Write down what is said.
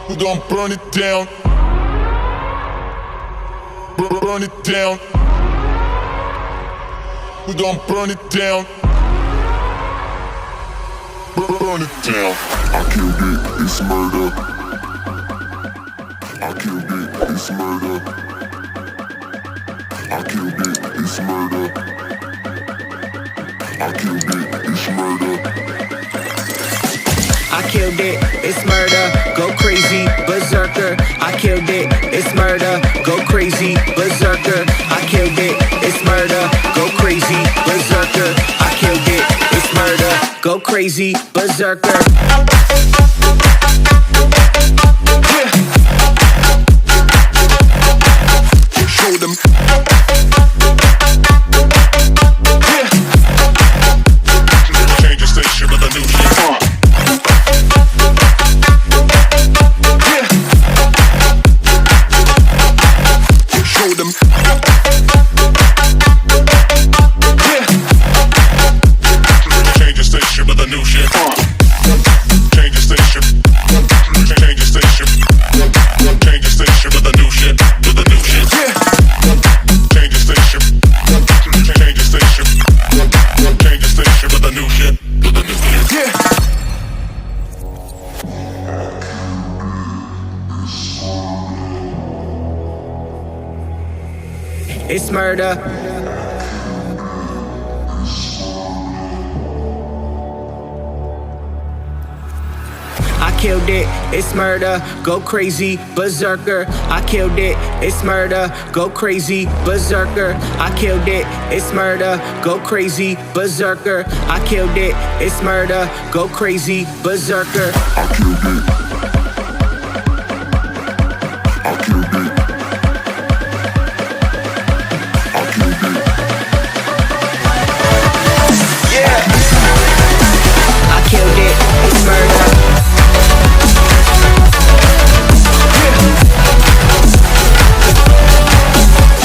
We gon' burn it down. Burn it down. We gon' burn it down. Burn it down. I killed it, it's murder. I killed it, it's murder. I killed it, it's murder. I killed it, it's murder. I killed it, it's murder, go crazy, berserker. I killed it, it's murder, go crazy, berserker. I killed it, it's murder, go crazy, berserker. I killed it, it's murder, go crazy, berserker. Show them. Change the station with a new shit. Show them. Change the station with a new shit. Change the station. Change the station. Change the station with a new shit. With a new shit. Change the station. Change the station. Change the station with a new shit. With a new shit. Yeah. It's murder. I killed it, it's murder, go crazy, berserker. I killed it, it's murder, go crazy, berserker. I killed it, it's murder, go crazy, berserker. I killed it, it's murder, go crazy, berserker. I killed it.